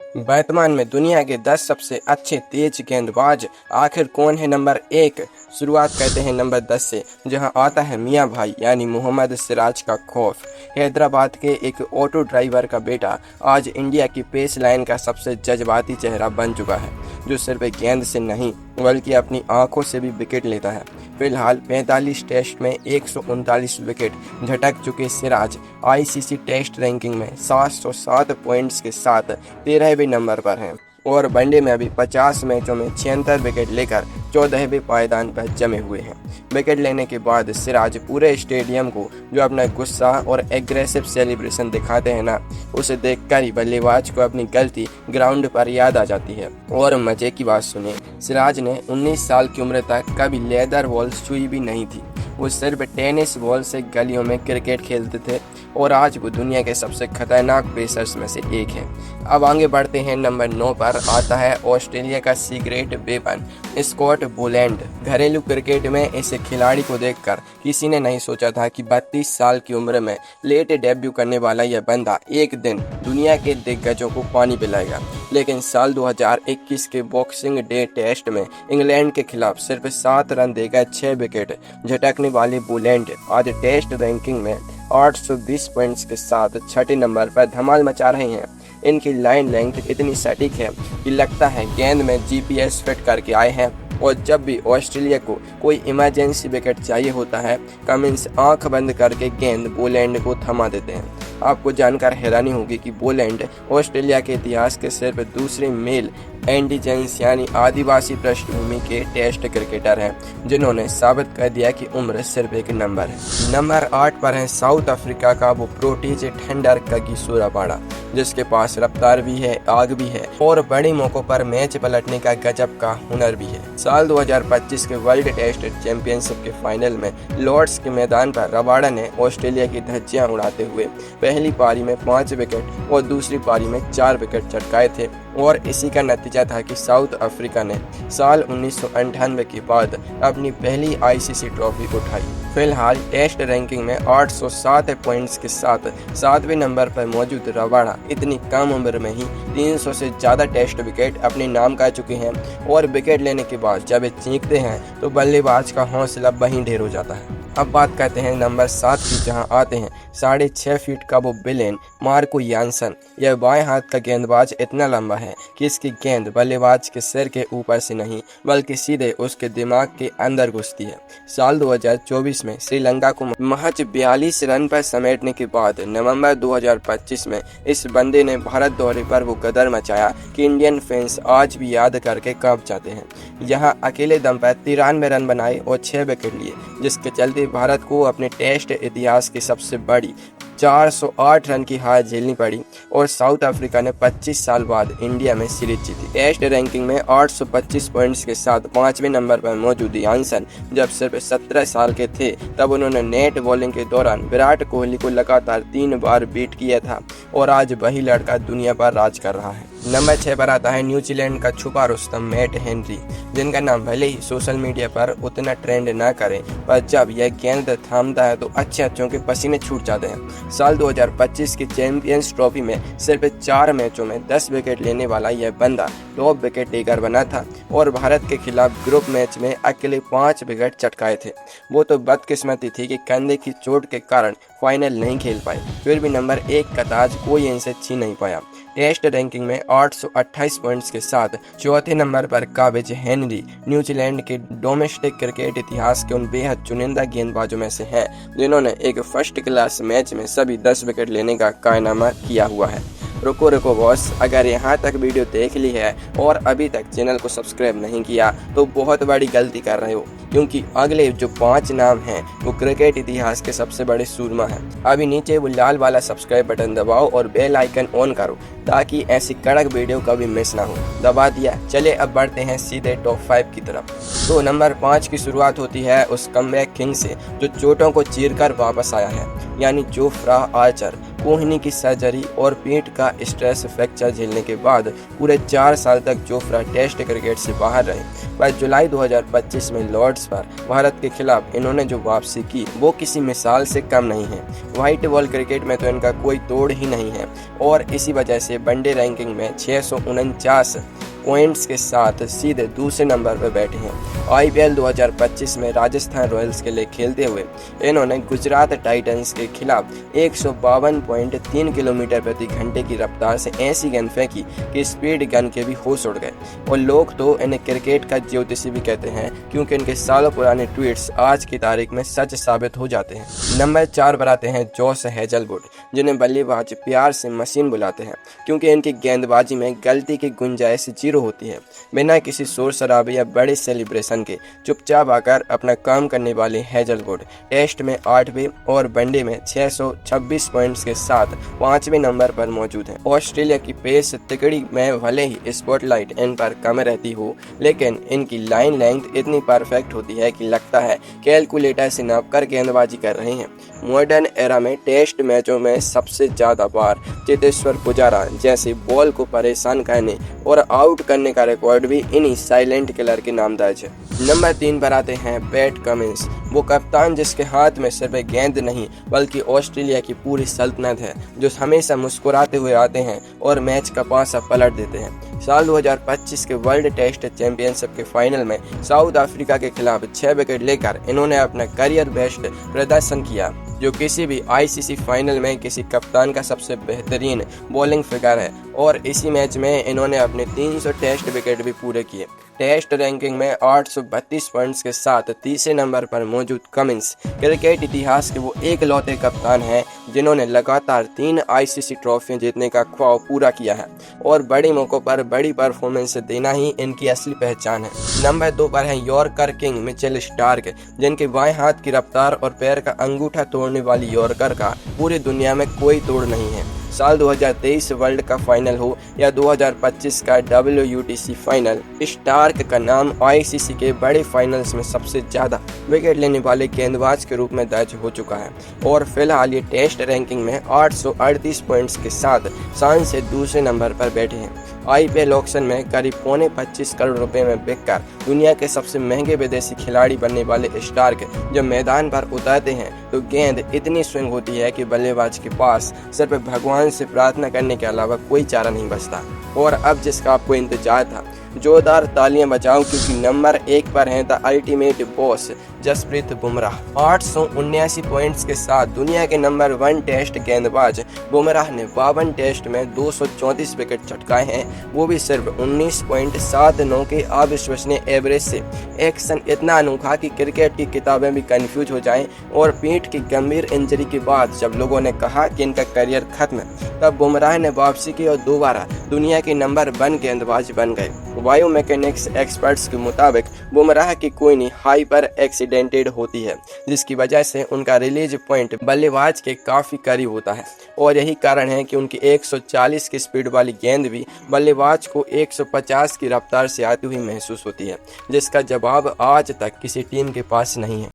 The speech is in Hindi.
वर्तमान में दुनिया के 10 सबसे अच्छे तेज गेंदबाज आखिर कौन है नंबर 1। शुरुआत करते हैं नंबर 10 से, जहां आता है मियां भाई यानी मोहम्मद सिराज का खौफ। हैदराबाद के एक ऑटो ड्राइवर का बेटा आज इंडिया की पेस लाइन का सबसे जज्बाती चेहरा बन चुका है, जो सिर्फ गेंद से नहीं बल्कि अपनी आंखों से भी विकेट लेता है। फिलहाल 45 टेस्ट में 139 विकेट झटक चुके सिराज आईसीसी टेस्ट रैंकिंग में 707 पॉइंट्स के साथ 13वें नंबर पर हैं और वनडे में अभी 50 मैचों में 76 विकेट लेकर 14वें पायदान पर जमे हुए हैं। विकेट लेने के बाद सिराज पूरे स्टेडियम को जो अपना गुस्सा और एग्रेसिव सेलिब्रेशन दिखाते हैं ना, उसे देखकर ही बल्लेबाज को अपनी गलती ग्राउंड पर याद आ जाती है। और मजे की बात सुनिए, सिराज ने 19 साल की उम्र तक कभी लेदर बॉल छुई भी नहीं थी। वो सिर्फ टेनिस बॉल से गलियों में क्रिकेट खेलते थे और आज वो दुनिया के सबसे खतरनाक पेसर्स में से एक है। अब आगे बढ़ते हैं, नंबर 9 पर आता है ऑस्ट्रेलिया का सीक्रेट वेपन स्कॉट बोलैंड। घरेलू क्रिकेट में इस खिलाड़ी को देखकर किसी ने नहीं सोचा था कि 32 साल की उम्र में लेट डेब्यू करने वाला यह बंदा एक दिन दुनिया के दिग्गजों को पानी पिलाएगा। लेकिन साल 2021 के बॉक्सिंग डे टेस्ट में इंग्लैंड के खिलाफ सिर्फ 7 रन देकर 6 विकेट झटकने वाले बोलैंड आज टेस्ट रैंकिंग में 820 पॉइंट्स के साथ 6ठे नंबर पर धमाल मचा रहे हैं। इनकी लाइन लेंथ इतनी सटीक है कि लगता है गेंद में जीपीएस फिट करके आए हैं और जब भी ऑस्ट्रेलिया को कोई इमरजेंसी विकेट चाहिए होता है, कमिंस आंख बंद करके गेंद बोलैंड को थमा देते हैं। आपको जानकर हैरानी होगी कि बोलैंड ऑस्ट्रेलिया के इतिहास के सिर्फ दूसरे मेल इंडिजेंस यानी आदिवासी पृष्ठभूमि के टेस्ट क्रिकेटर हैं जिन्होंने साबित कर दिया कि उम्र सिर्फ एक नंबर है। नंबर 8 पर है साउथ अफ्रीका का वो प्रोटीज थंडर कगिसो रबाडा, जिसके पास रफ्तार भी है, आग भी है और बड़े मौकों पर मैच पलटने का गजब का हुनर भी है। साल 2025 के वर्ल्ड टेस्ट चैंपियनशिप के फाइनल में लॉर्ड्स के मैदान पर रबाडा ने ऑस्ट्रेलिया की धज्जियां उड़ाते हुए पहली पारी में 5 विकेट और दूसरी पारी में 4 विकेट चटकाए थे और इसी का नतीजा था कि साउथ अफ्रीका ने साल 1998 के बाद अपनी पहली आईसीसी ट्रॉफी उठाई। फिलहाल टेस्ट रैंकिंग में 807 पॉइंट्स के साथ 7वें नंबर पर मौजूद रबाडा इतनी कम उम्र में ही 300 से ज़्यादा टेस्ट विकेट अपने नाम कर चुके हैं और विकेट लेने के बाद जब वे चीखते हैं तो बल्लेबाज का हौसला वहीं ढेर हो जाता है। अब बात करते हैं नंबर 7 की, जहां आते हैं 6.5 फीट का वो विलेन मार्को यानसन। यह बाएं हाथ का गेंदबाज इतना लंबा है कि इसकी गेंद बल्लेबाज के सिर के ऊपर से नहीं बल्कि सीधे उसके दिमाग के अंदर घुसती है। साल 2024 में श्रीलंका को महज 42 रन पर समेटने के बाद नवंबर 2025 में इस बंदे ने भारत दौरे पर वो कदर मचाया कि इंडियन फैंस आज भी याद करके कांप जाते हैं। यहाँ अकेले दम पर 93 रन बनाए और 6 विकेट लिए, जिसके चलते भारत को अपने टेस्ट इतिहास की सबसे बड़ी 408 रन की हार झेलनी पड़ी और साउथ अफ्रीका ने 25 साल बाद इंडिया में सीरीज जीती। टेस्ट रैंकिंग में 825 पॉइंट्स के साथ 5वें नंबर पर मौजूद यानसन जब सिर्फ 17 साल के थे तब उन्होंने नेट बॉलिंग के दौरान विराट कोहली को लगातार 3 बार बीट किया था और आज वही लड़का दुनिया पर राज कर रहा है। नंबर 6 पर आता है न्यूजीलैंड का छुपा रुस्तम मैट हेनरी, जिनका नाम भले ही सोशल मीडिया पर उतना ट्रेंड ना करे, पर जब यह गेंद थामता है तो अच्छे के पसीने छूट जाते हैं। साल 2025 की चैंपियंस ट्रॉफी में सिर्फ 4 मैचों में 10 विकेट लेने वाला यह बंदा टॉप विकेट टेकर बना था और भारत के खिलाफ ग्रुप मैच में अकेले 5 विकेट चटकाए थे। वो तो बदकिस्मती थी कि कंधे की चोट के कारण फाइनल नहीं खेल पाए, फिर भी नंबर 1 का ताज कोई इनसे छीन नहीं पाया। टेस्ट रैंकिंग में 828 पॉइंट्स के साथ 4थे नंबर पर काबिज हेनरी न्यूजीलैंड के डोमेस्टिक क्रिकेट इतिहास के उन बेहद चुनिंदा गेंदबाजों में से हैं जिन्होंने एक फर्स्ट क्लास मैच में सभी 10 विकेट लेने का कारनामा किया हुआ है। रुको बॉस, अगर यहाँ तक वीडियो देख ली है और अभी तक चैनल को सब्सक्राइब नहीं किया तो बहुत बड़ी गलती कर रहे हो, क्योंकि अगले जो 5 नाम हैं वो क्रिकेट इतिहास के सबसे बड़े सूरमा हैं। अभी नीचे वो लाल वाला सब्सक्राइब बटन दबाओ और बेल आइकन ऑन करो ताकि ऐसी कड़क वीडियो कभी मिस ना हो। दबा दिया? चले अब बढ़ते हैं सीधे टॉप 5 की तरफ। तो नंबर 5 की शुरुआत होती है उस कमबैक किंग से जो चोटों को चीरकर वापस आया है, यानी जोफ्रा आर्चर। कोहनी की सर्जरी और पीठ का स्ट्रेस फ्रैक्चर झेलने के बाद पूरे 4 साल तक जोफ्रा टेस्ट क्रिकेट से बाहर रहे, पर जुलाई 2025 में लॉर्ड्स पर भारत के खिलाफ इन्होंने जो वापसी की वो किसी मिसाल से कम नहीं है। व्हाइट बॉल क्रिकेट में तो इनका कोई तोड़ ही नहीं है और इसी वजह से वनडे रैंकिंग में 649 पॉइंट्स के साथ सीधे दूसरे नंबर पर बैठे हैं। IPL 2025 में राजस्थान रॉयल्स के लिए खेलते हुए इन्होंने गुजरात टाइटंस के खिलाफ 152.3 किलोमीटर प्रति घंटे की रफ्तार से ऐसी गेंद फेंकी कि स्पीड गन के भी होश उड़ गए और लोग तो इन्हें क्रिकेट का ज्योतिषी भी कहते हैं, क्योंकि इनके सालों पुराने ट्वीट्स आज की तारीख में सच साबित हो जाते हैं। नंबर 4 पर आते हैं जॉस हेजलवुड, जिन्हें बल्लेबाज प्यार से मशीन बुलाते हैं, क्योंकि इनकी गेंदबाजी में गलती की गुंजाइश 0 होती है। बिना किसी शोर शराबे या बड़े सेलिब्रेशन के चुपचाप आकर अपना काम करने वाले हेजलवुड टेस्ट में 8वें और वनडे में 626 पॉइंट्स के साथ 5वें नंबर पर मौजूद हैं। ऑस्ट्रेलिया की पेस तिकड़ी में भले ही स्पॉटलाइट इन पर कम रहती हो, लेकिन इनकी लाइन लेंथ इतनी परफेक्ट होती है कि लगता है कैलकुलेटर से नापकर गेंदबाजी कर रहे हैं। मॉडर्न एरा में टेस्ट मैचों में सबसे ज्यादा बार चेतेश्वर पुजारा जैसे बॉल को परेशान करने और आउट करने का रिकॉर्ड भी इन्हीं साइलेंट किलर के नाम दर्ज है। नंबर 3 पर आते हैं पैट कमिंस, वो कप्तान जिसके हाथ में सिर्फ गेंद नहीं बल्कि ऑस्ट्रेलिया की पूरी सल्तनत है, जो हमेशा मुस्कुराते हुए आते हैं और मैच का पासा पलट देते हैं। साल 2025 के वर्ल्ड टेस्ट चैंपियनशिप के फाइनल में साउथ अफ्रीका के खिलाफ 6 विकेट लेकर इन्होंने अपना करियर बेस्ट प्रदर्शन किया, जो किसी भी ICC फाइनल में किसी कप्तान का सबसे बेहतरीन बॉलिंग फिगर है। और इसी मैच में इन्होंने अपने 300 टेस्ट विकेट भी पूरे किए। टेस्ट रैंकिंग में 832 पॉइंट्स के साथ तीसरे नंबर पर मौजूद कमिंस क्रिकेट इतिहास के वो एकलौते कप्तान हैं जिन्होंने लगातार 3 ICC ट्रॉफियां जीतने का ख्वाब पूरा किया है और बड़े मौकों पर बड़ी परफॉर्मेंस देना ही इनकी असली पहचान है। नंबर 2 पर है यॉर्कर किंग मिचेल स्टार्क, जिनके बाएं हाथ की रफ्तार और पैर का अंगूठा तोड़ने वाली यॉर्कर का पूरी दुनिया में कोई तोड़ नहीं है। साल 2023 वर्ल्ड कप फाइनल हो या 2025 का WTC फाइनल, स्टार्क का नाम ICC के बड़े फाइनल्स में सबसे ज्यादा विकेट लेने वाले गेंदबाज के रूप में दर्ज हो चुका है और फिलहाल ये टेस्ट रैंकिंग में 838 पॉइंट्स के साथ शान से दूसरे नंबर पर बैठे हैं। IPL ऑक्शन में करीब 25 करोड़ रुपए में बिककर दुनिया के सबसे महंगे विदेशी खिलाड़ी बनने वाले स्टार्क जब मैदान पर उतरते हैं तो गेंद इतनी स्विंग होती है कि बल्लेबाज के पास सिर्फ भगवान से प्रार्थना करने के अलावा कोई चारा नहीं बचता। और अब जिसका आपको इंतजार था, जोरदार तालियां बजाओ, क्योंकि नंबर 1 पर है the ultimate boss Jasprit Bumrah. 879 points के साथ दुनिया के नंबर 1 टेस्ट गेंदबाज बुमराह ने 52 टेस्ट में 234 विकेट चटकाए हैं, वो भी सिर्फ 19.79 के अविश्वसनीय एवरेज से। एक्शन इतना अनोखा कि क्रिकेट की किताबें भी कंफ्यूज हो जाएं और पीठ की गंभीर इंजरी के बाद जब लोगों ने कहा कि इनका करियर खत्म है, तब बुमराह ने वापसी की और दोबारा दुनिया के नंबर 1 गेंदबाज बन गए। बायोमैकेनिक्स एक्सपर्ट्स के मुताबिक बुमराह की कोहनी हाइपर एक्सीडेंटेड होती है, जिसकी वजह से उनका रिलीज पॉइंट बल्लेबाज के काफी करीब होता है और यही कारण है कि उनकी 140 की स्पीड वाली गेंद भी बल्लेबाज को 150 की रफ्तार से आती हुई महसूस होती है, जिसका जवाब आज तक किसी टीम के पास नहीं है।